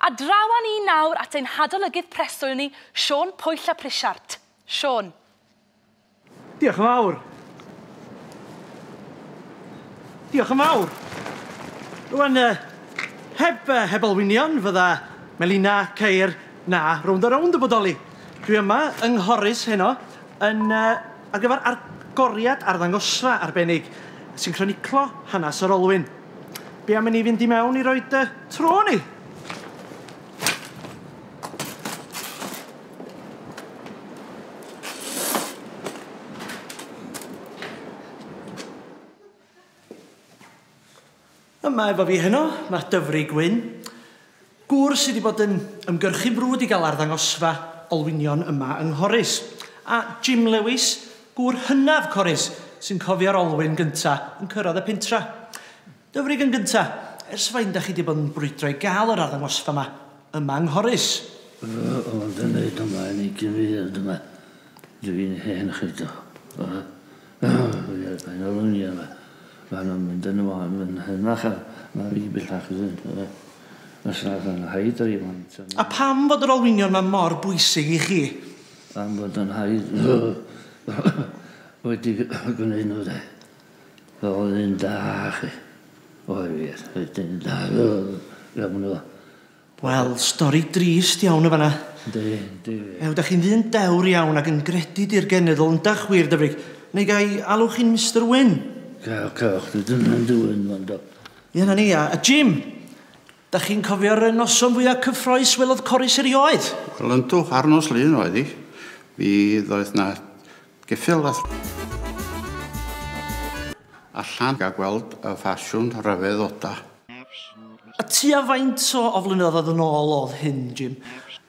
A draw ni nawr at ein hadolygydd preswyl ni, Siôn Pwyll a Prisiart. Siôn. Diolch yn fawr. Diolch yn fawr. Rwan, heb alwynion fydda Melina, Ceir, na, rownd a rownd y bodoli. Dwi yma yng Nghorris heno ar gyfer argoriad arddangosfa arbennig sy'n chroniclo hanes yr olwyn. Be am i ni fynd i mewn i roed tro ni? Yma efo fi heno, mae Dyfri Gwyn. Gŵr sydd wedi bod yn ymgyrchu brwd i gael arddangosfa olwynion yma yng Nghorris. A Jim Lewis, gŵr hynaf Corris, sy'n cofio'r olwyn gynta yn cyrraedd y pentra. Dyfri yn gynta, ers faint da chi wedi bod yn brwydro i gael yr arddangosfa yma yng Nghorris? Ond yn neud yma, yn ei gyfeiriad yma. Dwi'n hen chydo. Mae'n olwynion yma. Mae'n mynd yn ymwneud, mae'n hynach a mae'n fi bellach ydyn. Mae'n slag yn haid ar ei want. A pam fod yr olwynion yma mor bwysig i chi? Pam fod yn haid wedi gwneud nhw de. Oedd yn da chi. Oedd yn da. Iawn nhw. Wel, stori drist iawn o fanna. Di. Da chi'n ddyn dewr iawn ac yn gredid i'r genedl yn da chwir, Dyfrig. Neu gai alwch chi'n Mr Wyn? Cawch, dyna'n dywyn, man do. Ie, na ni, a Jim, da chi'n cofio'r noson fwyaf cyffroes welodd Corris erioed? Wel, yn dwch ar nos lun oedd hi. Fi ddoedd na geffil allan gael gweld y ffasiwn rhyfedd oda. A tua faint o flynyddoedd yn ôl oedd hyn, Jim?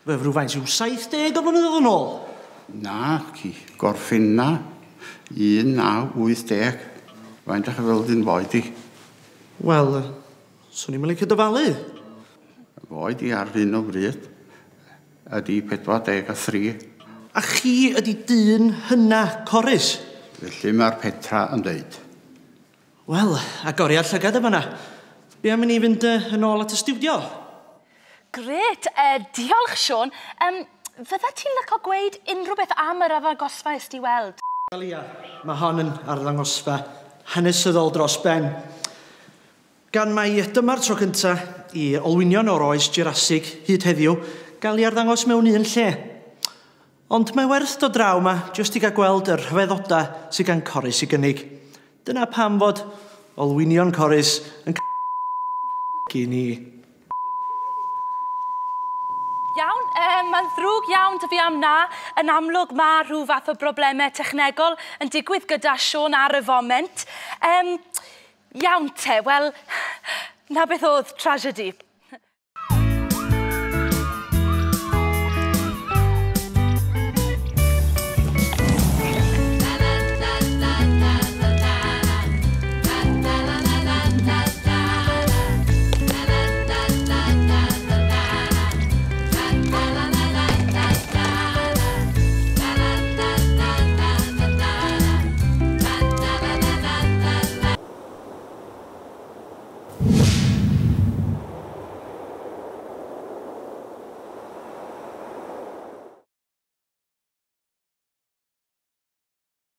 Fe rhyw faint yw 70 o flynyddoedd yn ôl? Na, ci. Gorffin na. 1980. Faint a'ch fel dyn foed i. Wel, swn i'n licio dyfalu. Foed i ar hyn o bryd ydi 43. A chi ydi dyn hynna Corris? Felly mae'r Petra yn dweud. Wel, agoriad llygad yma na. Be am i ni fynd yn ôl at y stiwdio? Gret, diolch Siôn. Fydda ti'n lyco gweud unrhyw beth am yr arddangosfa ys ti weld? Wel ia, mae hon yn arddangosfa hanesyddol dros ben. Gan mai dyma'r tro cynta i olwynion o'r oes Jurassic hyd heddiw gael ei arddangos mewn un lle. Ond mae werth dod draw yma jyst i gael gweld yr rhyfeddoda sydd gan Corris i gynnig. Dyna pam fod olwynion Corris yn i ni. Iawn, mae'n ddrwg iawn dy fi am na. Yn amlwg mae rhyw fath o broblemau technegol yn digwydd gyda Siôn ar y foment. Iawn te, wel, na beth oedd tragedy.